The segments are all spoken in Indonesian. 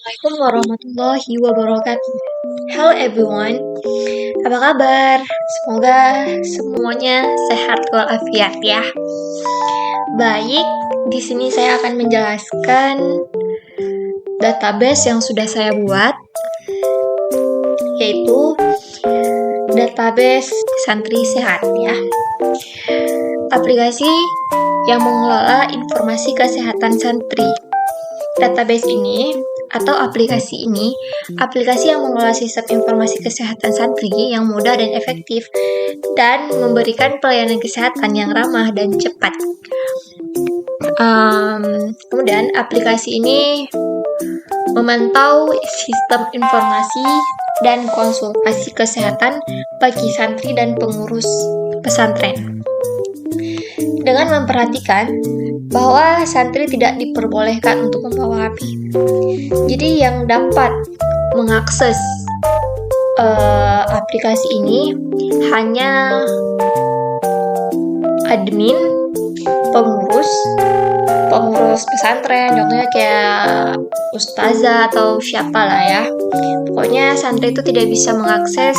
Assalamualaikum warahmatullahi wabarakatuh. Hello everyone, apa kabar? Semoga semuanya sehat walafiat ya. Baik, di sini saya akan menjelaskan database yang sudah saya buat, yaitu database Santri Sehat ya. Aplikasi yang mengelola informasi kesehatan santri. Database ini atau aplikasi ini, aplikasi yang mengelola sistem informasi kesehatan santri yang mudah dan efektif dan memberikan pelayanan kesehatan yang ramah dan cepat. Kemudian aplikasi ini memantau sistem informasi dan konsultasi kesehatan bagi santri dan pengurus pesantren dengan memperhatikan bahwa santri tidak diperbolehkan untuk membawa HP. Jadi yang dapat mengakses aplikasi ini hanya admin, pengurus pesantren, contohnya kayak ustazah atau siapa lah ya. Pokoknya santri itu tidak bisa mengakses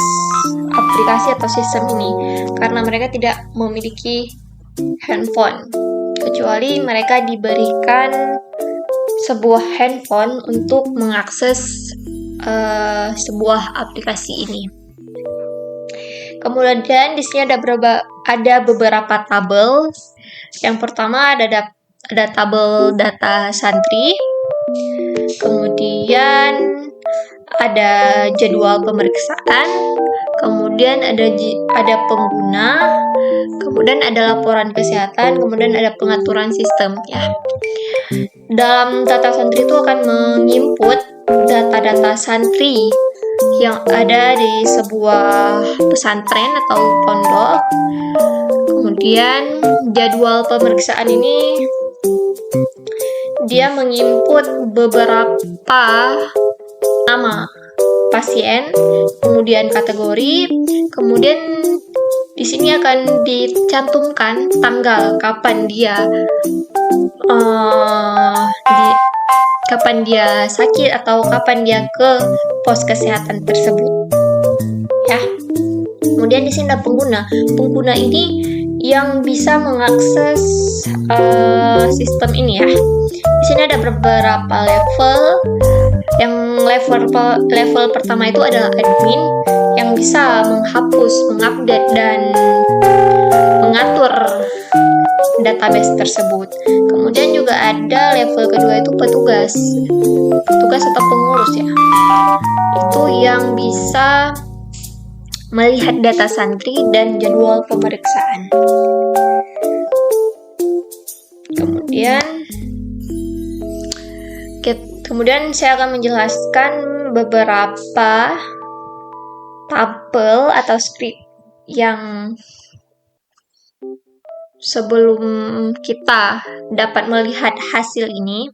aplikasi atau sistem ini karena mereka tidak memiliki handphone, kecuali mereka diberikan sebuah handphone untuk mengakses sebuah aplikasi ini. Kemudian di sini ada beberapa tabel. Yang pertama ada tabel data santri, kemudian ada jadwal pemeriksaan, kemudian ada pengguna, kemudian ada laporan kesehatan, kemudian ada pengaturan sistem ya. Dalam data santri itu akan menginput data-data santri yang ada di sebuah pesantren atau pondok. Kemudian jadwal pemeriksaan ini dia menginput beberapa nama pasien, kemudian kategori, kemudian di sini akan dicantumkan tanggal kapan dia sakit atau kapan dia ke pos kesehatan tersebut. Ya. Kemudian di sini ada pengguna. Pengguna ini yang bisa mengakses sistem ini ya. Di sini ada beberapa level. Yang level pertama itu adalah admin yang bisa menghapus, mengupdate dan mengatur database tersebut. Kemudian juga ada level kedua itu petugas atau pengurus ya. Itu yang bisa melihat data santri dan jadwal pemeriksaan. Kemudian saya akan menjelaskan beberapa tabel atau script yang sebelum kita dapat melihat hasil ini.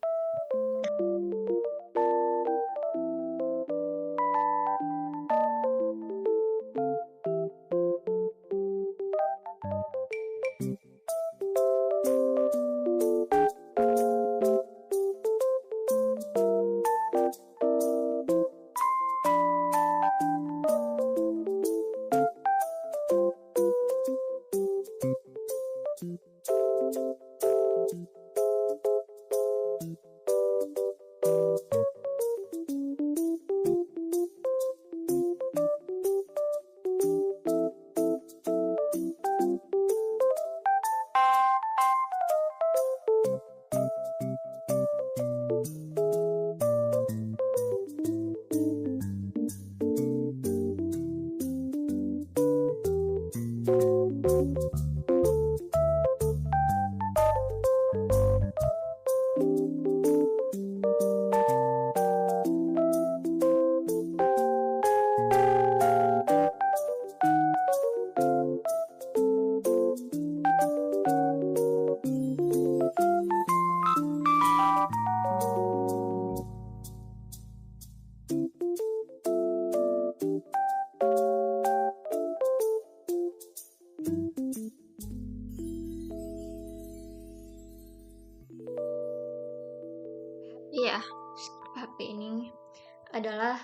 adalah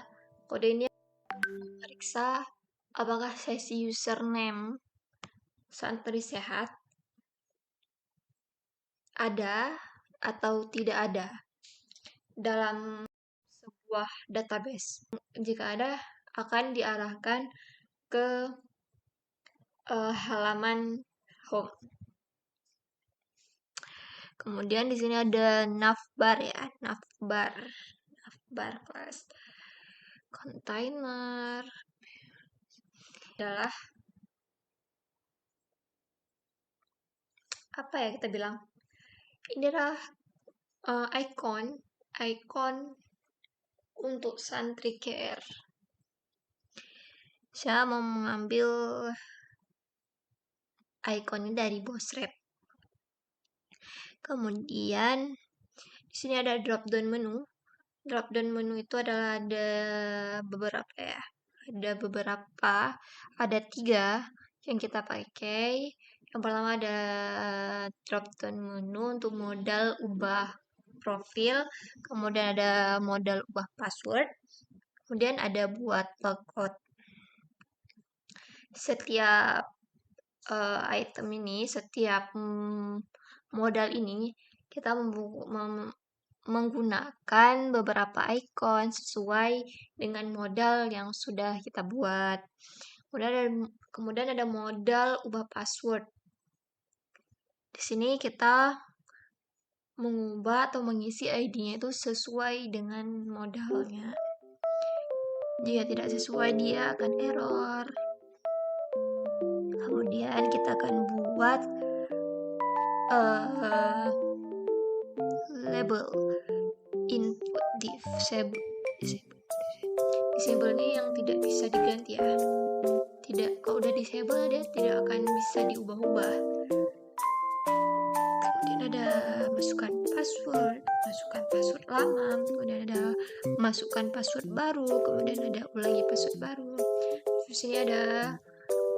kode ini memeriksa apakah sesi username Santri Sehat ada atau tidak ada dalam sebuah database. Jika ada, akan diarahkan ke halaman home. Kemudian di sini ada navbar ya, navbar kelas container adalah apa ya kita bilang? Ini adalah icon untuk Santri Care. Saya mau mengambil icon ini dari Bossrep. Kemudian di sini ada drop down menu. Drop down menu itu adalah ada beberapa ya. Ada 3 yang kita pakai. Yang pertama ada drop down menu untuk modal ubah profil, kemudian ada modal ubah password, kemudian ada buat logout. Setiap item ini, setiap modal ini kita menggunakan beberapa icon sesuai dengan modal yang sudah kita buat. Kemudian ada modal ubah password. Di sini kita mengubah atau mengisi ID-nya itu sesuai dengan modalnya. Jika tidak sesuai, dia akan error. Kemudian kita akan buat label input disable ini yang tidak bisa diganti ya. Kalau udah disable dia tidak akan bisa diubah-ubah. Kemudian ada masukkan password lama, kemudian ada masukkan password baru, kemudian ada ulangi password baru. Di sini ada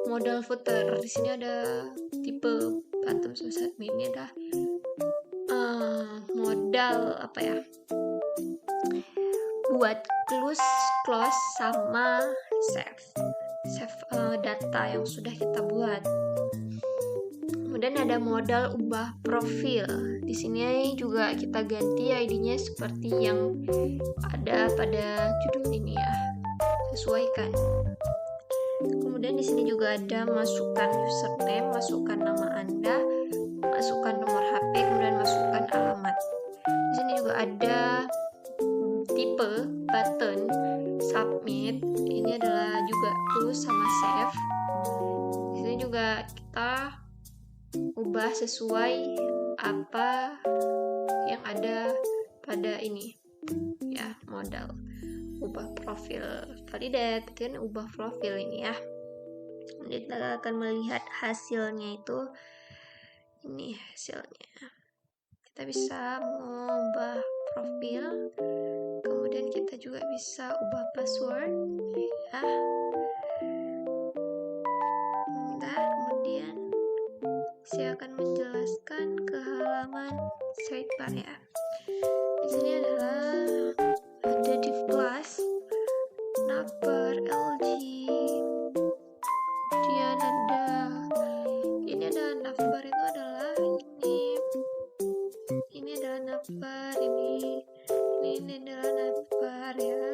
modal footer, di sini ada tipe bottom submit, ini ada modal apa ya? Buat close sama save data yang sudah kita buat. Kemudian ada modal ubah profil. Di sini juga kita ganti ID-nya seperti yang ada pada judul ini ya. Sesuaikan. Kemudian di sini juga ada masukkan username, masukkan nama Anda, masukkan nomor HP, kemudian masukkan alamat. Di sini juga ada tipe button submit. Ini adalah juga close sama save. Di sini juga kita ubah sesuai apa yang ada pada ini ya, modal ubah profil validate, kan ubah profil ini ya. Jadi kita akan melihat hasilnya itu, ini hasilnya. Kita bisa mengubah profil, kemudian kita juga bisa ubah password ya. Kemudian saya akan menjelaskan ke halaman sidebar ya. Di sini adalah ada div class, navbar, LG. Kemudian ini ada navbar itu adalah ini adalah navbar, ini adalah navbar ya.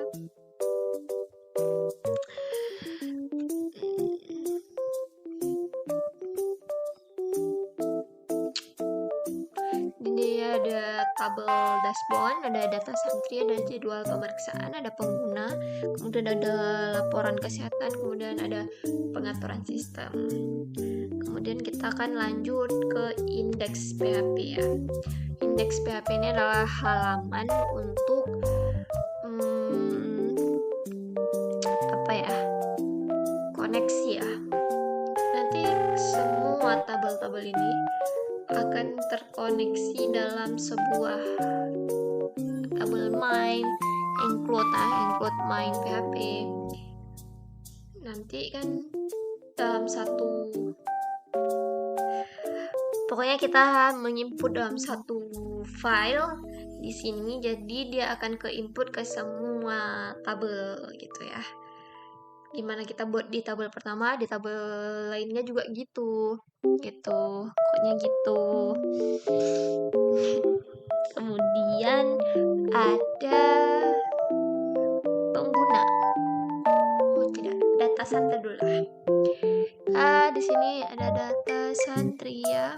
Ini ada tabel dashboard, ada data santri, ada jadwal pemeriksaan, ada pengguna, kemudian ada laporan kesehatan, kemudian ada pengaturan sistem. Kemudian kita akan lanjut ke indeks PHP ya. Indeks PHP ini adalah halaman untuk koneksi ya. Nanti semua tabel-tabel ini akan terkoneksi dalam sebuah tabel main include main PHP. Nanti kan dalam pokoknya kita menginput dalam satu file di sini, jadi dia akan ke input ke semua tabel gitu ya. Gimana kita buat di tabel pertama, di tabel lainnya juga gitu, pokoknya gitu. Kemudian ada pengguna. Oh tidak, data santri dulu lah. Di sini ada data santri ya.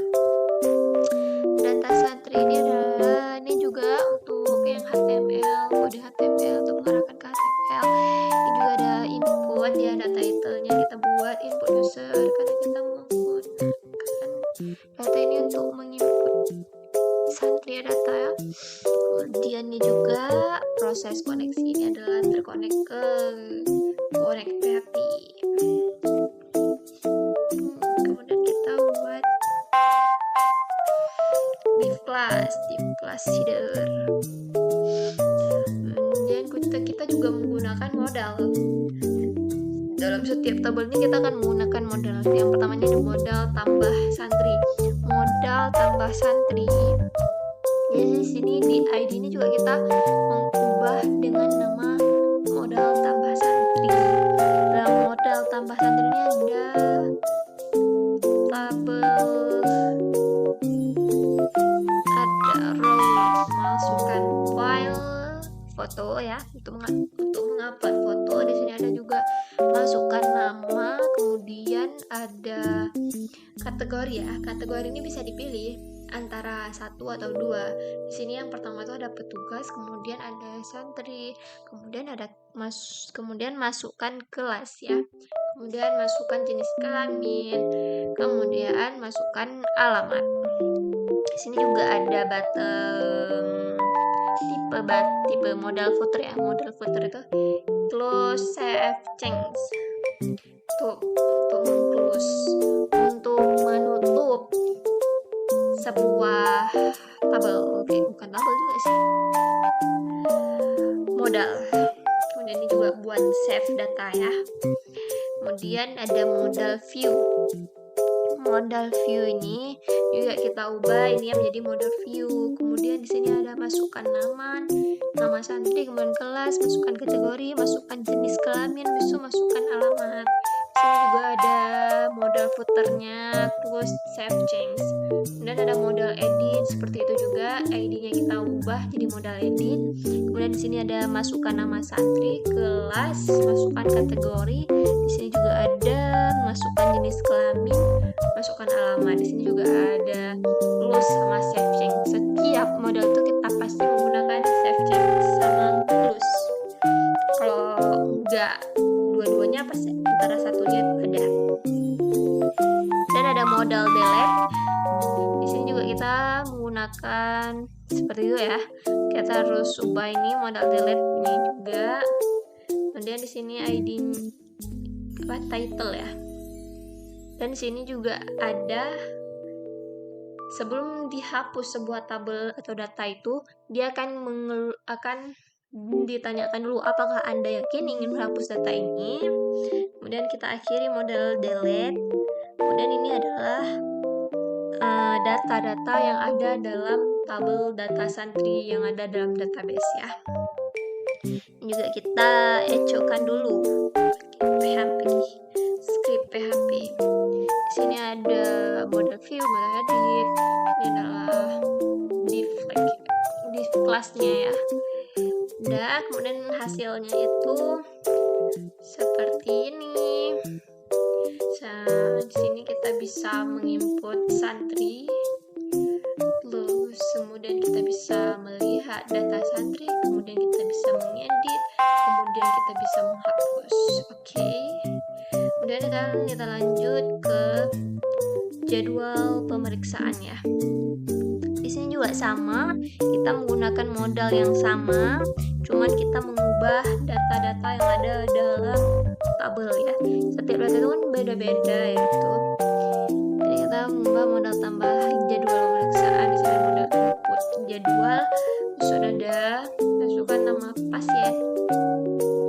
Data santri ini adalah, ini juga untuk yang HTML, kode HTML untuk mengarahkan ke HTML. Ini juga ada input ya, ada title-nya kita buat input user karena kita menggunakan data ini untuk menginput santri data ya. Kemudian ini juga proses koneksi, ini adalah terkonek ke Connect PHP. Kemudian kita buat div class header. Kemudian kita juga menggunakan modal. Dalam setiap tabel ini kita akan menggunakan modal. Yang pertamanya ada modal tambah santri. Modal tambah santri. Jadi di sini di ID ini juga kita mengubah dengan nama modal tambah santri. Dalam modal tambah santri ini ada tabel, ada row, masukkan file foto ya untuk mengupload foto. Di sini ada juga masukkan nama, kemudian ada kategori ya. Kategori ini bisa dipilih antara 1 atau 2. Di sini yang pertama itu ada petugas, kemudian ada santri, kemudian ada kemudian masukkan kelas ya. Kemudian masukkan jenis kelamin, kemudian masukkan alamat. Di sini juga ada button tipe modal footer ya. Modal footer itu close, save, change. Untuk meng-close, untuk menutup sebuah tabel. Oke, bukan tabel juga sih. Modal. Kemudian ini juga buat save data ya. Kemudian ada modal view. Modal view ini juga kita ubah ini ya menjadi modal view. Kemudian di sini ada masukkan nama santri, kemudian kelas, masukkan kategori, masukkan jenis kelamin, masukkan alamat. Di sini juga ada modal footernya, close, save, change. Kemudian ada modal edit, seperti itu juga. ID-nya kita ubah jadi modal edit. Kemudian di sini ada masukkan nama santri, kelas, masukkan kategori. Di sini juga ada masukkan jenis kelamin, masukkan alamat. Di sini juga ada close sama save change. Setiap modal itu kita pasti menggunakan save change sama close. Kalau enggak dua-duanya pasti antara satunya itu ada. Dan ada modal delete. Di sini juga kita menggunakan seperti itu ya. Kita harus ubah ini modal delete ini juga. Kemudian di sini ID title ya. Dan di sini juga ada, sebelum dihapus sebuah tabel atau data itu, dia akan ditanyakan dulu apakah Anda yakin ingin menghapus data ini. Kemudian kita akhiri modal delete. Kemudian ini adalah data-data yang ada dalam tabel data santri yang ada dalam database ya. Ini juga kita ecokan dulu PHP, script PHP. Di sini ada model view, model edit. Ini adalah div kelasnya ya. Udah, kemudian hasilnya itu seperti ini. Di sini kita bisa menginput santri, terus kemudian kita bisa melihat data santri, kemudian kita bisa mengedit, kemudian kita bisa menghapus. Oke. Kemudian sekarang kita lanjut ke jadwal pemeriksaan ya. Di sini juga sama, kita menggunakan modal yang sama, cuman kita mengubah data-data yang ada dalam tabel ya. Setiap data itu kan beda-beda ya gitu. Jadi kita mengubah modal tambah jadwal pemeriksaan. Di sini modal input jadwal, sudah ada masukkan nama pasien,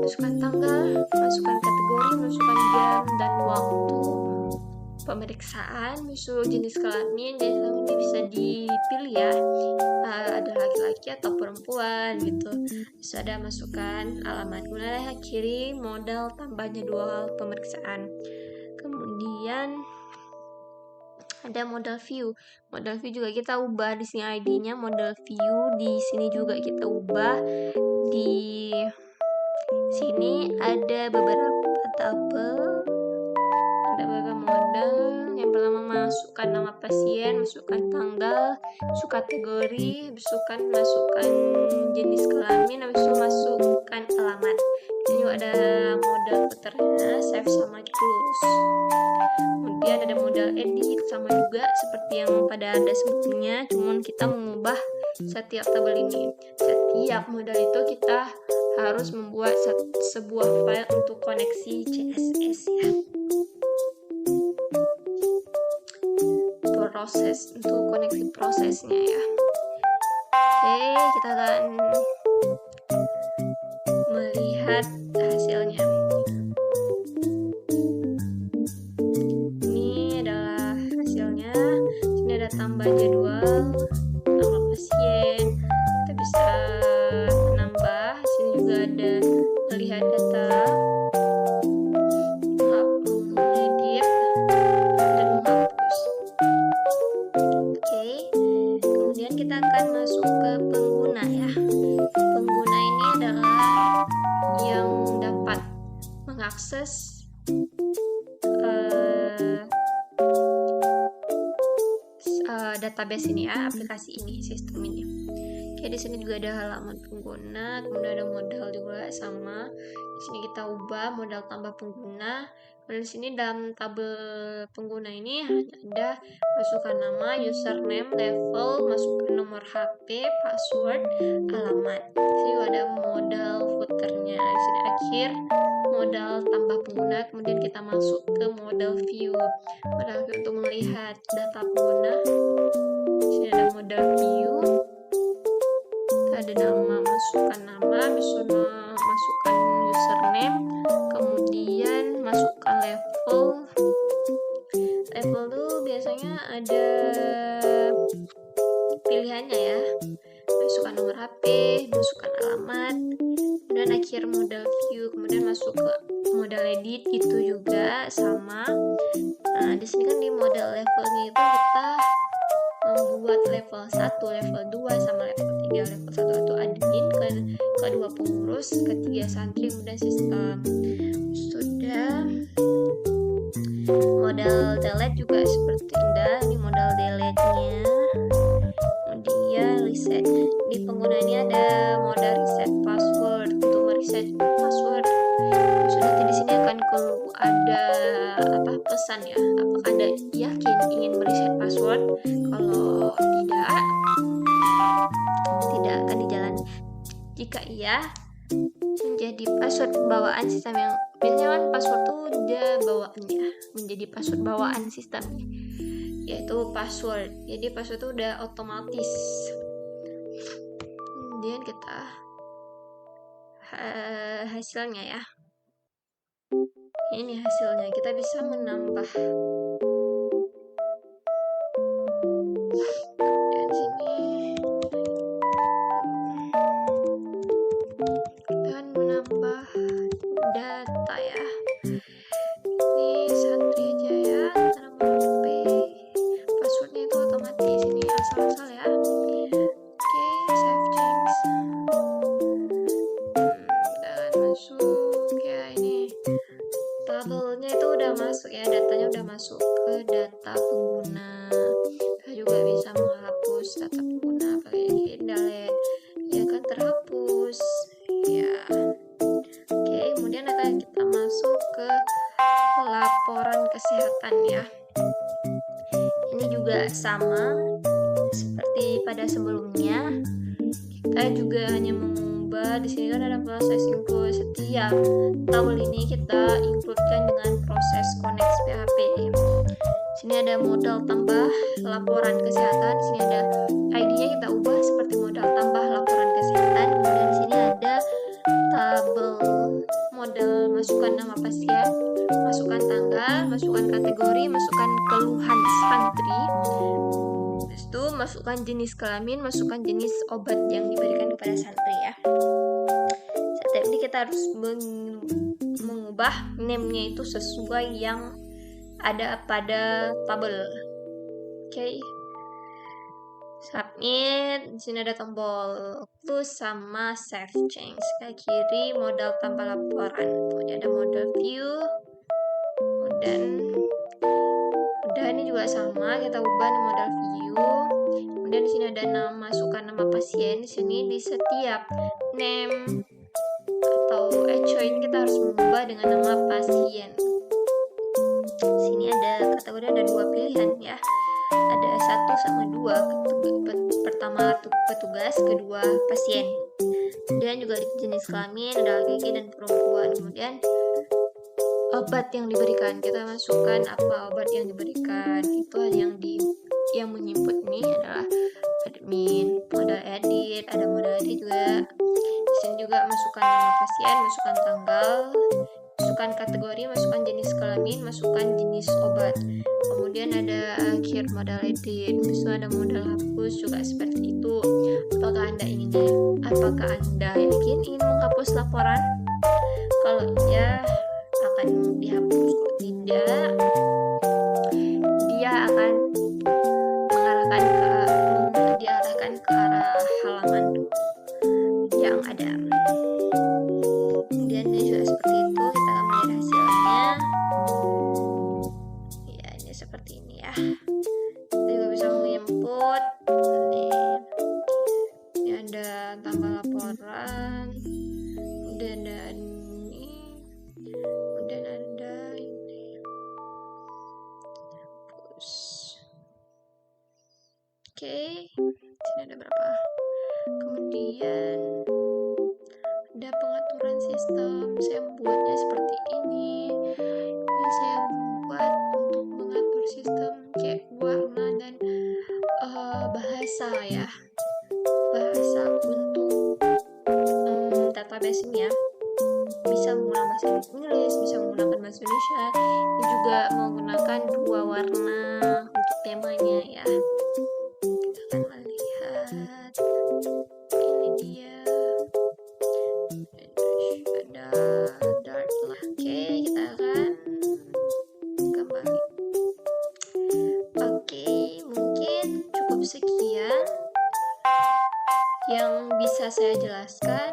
masukkan tanggal, masukkan kategori, masukkan jam dan waktu, pemeriksaan, masuk jenis kelamin. Jenis kelamin ini bisa dipilih ya, ada laki-laki atau perempuan gitu. Bisa ada masukkan alamat. Kemudian akhiri modal tambahnya 2 hal pemeriksaan. Kemudian ada modal view. Modal view juga kita ubah di sini ID-nya modal view, di sini juga kita ubah. Di sini ada beberapa tabel, ada beberapa modal. Yang pertama masukkan nama pasien, masukkan tanggal, masuk kategori, masukkan jenis kelamin, habis itu masukkan alamat. Ini juga ada modal puternya, save sama close. Kemudian ada modal edit, sama juga seperti yang pada ada sebelumnya, cuman kita mengubah setiap tabel ini. Setiap modal itu kita harus membuat sebuah file untuk koneksi CSS ya. Proses untuk koneksi prosesnya ya. Oke, kita akan melihat hasilnya. Ini adalah hasilnya. Sini ada tambah jadwal, tambah pasien. Kita bisa menambah. Sini juga ada melihat data, mengedit, dan menghapus. Oke, kemudian kita akan masuk ke pengguna ya. Pengguna ini adalah yang dapat mengakses database ini ya, aplikasi ini, sistem ini. Oke, di sini juga ada halaman pengguna, kemudian ada modal juga sama. Di sini kita ubah modal tambah pengguna. Kemudian di sini dalam tabel pengguna ini hanya ada masukkan nama, username, level, masukkan nomor HP, password, alamat. Di sini juga ada modal footernya. Di sini akhir modal tambah pengguna. Kemudian kita masuk ke modal view. Modal view untuk melihat data pengguna. Di sini ada modal view. Ada nama, masukkan nama, masukkan username, kemudian masukkan level. Level tuh biasanya ada pilihannya ya, masukkan nomor HP, masukkan alamat, kemudian akhir modal view, kemudian masuk ke modal edit, itu juga sama. Nah, di sini kan di modal levelnya itu kita membuat level 1, level 2, sama level 3. Level 1 itu admin, kedua pengurus, ketiga santri, kemudian sistem. Sudah. Modal delete juga seperti ini modal delete-nya. Kemudian reset. Di pengguna ini ada modal reset password, untuk mereset password. Sudah, di sini akan ada pesan ya, apakah Anda yakin ingin mereset password? Kalau tidak akan dijalani. Jika iya, menjadi password bawaan sistem yang biasanya kan password tuh udah bawaannya menjadi password bawaan sistemnya, yaitu password. Jadi password itu udah otomatis. Kemudian kita hasilnya ya. Ini hasilnya, kita bisa menambah. Dan sini kita akan menambah data ya. Ini santri aja ya, kita nambah HP. Passwordnya itu otomatis, ini asal-asal ya. Oke, save change. Kita akan masuk ya, ini tabelnya itu udah masuk ya, datanya udah masuk ke data pengguna. Kita juga bisa menghapus data pengguna pakai delete, ya kan, terhapus ya. Oke, kemudian akan kita masuk ke laporan kesehatan ya. Ini juga sama seperti pada sebelumnya. Kita juga hanya mengubah, di sini kan ada proses include. Setiap tabel ini kita includekan dengan proses connect PHP. Sini ada modal tambah laporan kesehatan. Sini ada ID-nya kita ubah seperti modal tambah laporan kesehatan. Kemudian di sini ada tabel model masukkan nama pasien, masukkan tanggal, masukkan kategori, masukkan keluhan santri. Habis itu masukkan jenis kelamin, masukkan jenis obat yang diberikan kepada santri ya. Setiap ini kita harus mengubah name-nya itu sesuai yang ada pada tabel. Oke. Submit. Di sini ada tombol close sama save change. Ke kiri modal tanpa laporan. Kemudian ada model view. Udah ini juga sama, kita ubah nih model view. Kemudian di sini ada nama, masukkan nama pasien. Di sini di setiap name atau echo ini kita harus mengubah dengan nama pasien. Di sini ada kategori, ada 2 pilihan ya. Ada 1 sama 2. Pertama petugas, kedua pasien. Kemudian juga jenis kelamin, ada laki-laki dan perempuan. Kemudian obat yang diberikan, kita masukkan apa obat yang diberikan. Itu yang menginput ini adalah admin. Modal edit, ada modal edit juga. Di sini juga masukkan nama pasien, masukkan tanggal, masukkan kategori, masukkan jenis kelamin, masukkan jenis obat. Kemudian ada akhir modal edit. Terus ada modal hapus juga seperti itu. Apakah Anda yakin ingin menghapus laporan? Kalau ya akan dihapus. Kalau tidak, dia akan diarahkan ke arah halaman yang ada. Kemudian ini juga seperti itu, kita akan melihat hasilnya. Ya, ini seperti ini ya. Kita juga bisa menginput. Ini ada tambah laporan. Kemudian ada ini. Kemudian ada ini. Hapus. Oke. Sini ada berapa? Kemudian ada pengaturan sistem. Saya membuatnya seperti ini. Ini saya buat untuk mengatur sistem kayak warna dan bahasa ya. Bahasa untuk database ini ya. Bisa menggunakan bahasa Inggris, bisa menggunakan bahasa Indonesia. Ini juga menggunakan 2 warna untuk temanya ya. Kita akan melihat ini dia. Ada dark lah. Oke, kita akan kembali. Oke, mungkin cukup sekian yang bisa saya jelaskan.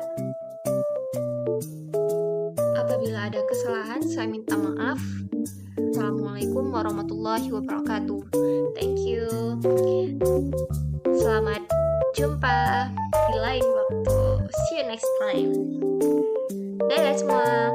Apabila ada kesalahan, saya minta maaf. Assalamualaikum warahmatullahi wabarakatuh. Thank you. Selamat jumpa di lain waktu. See you next time. Dadah semua.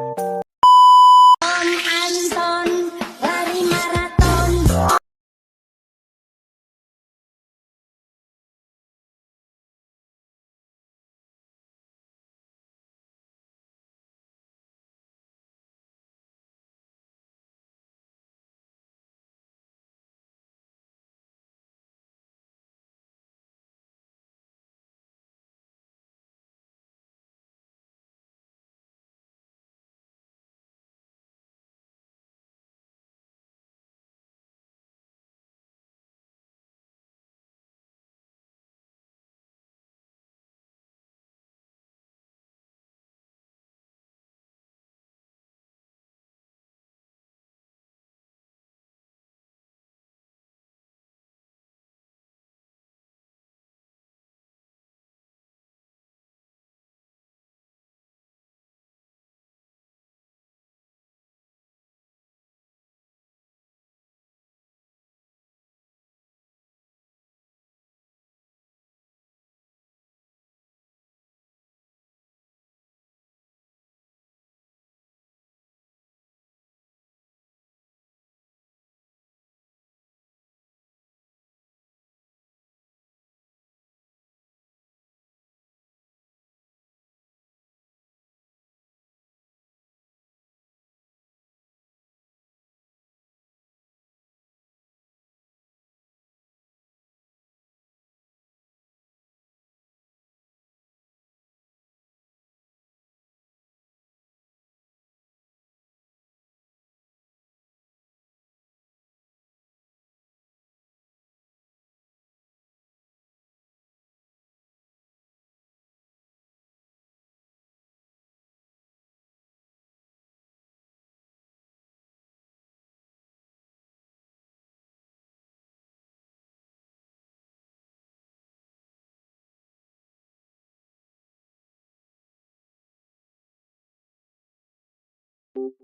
Thank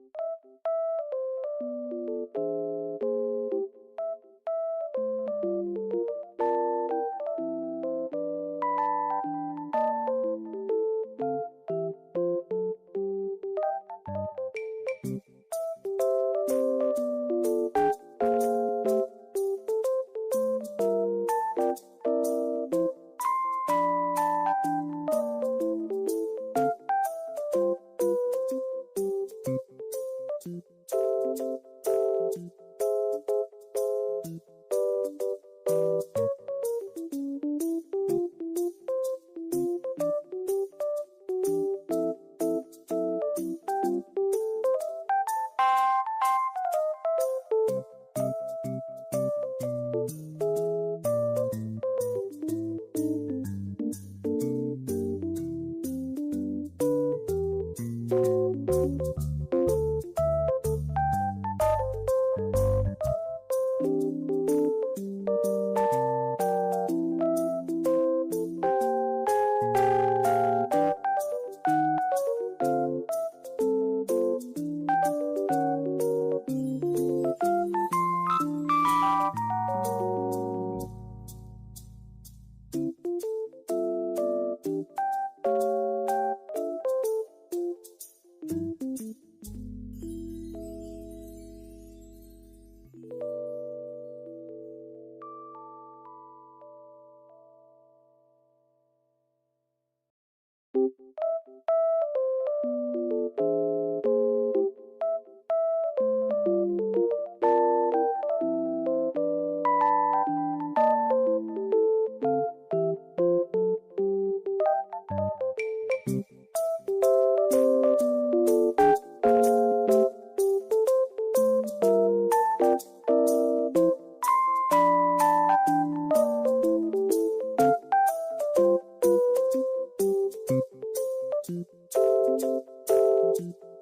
you.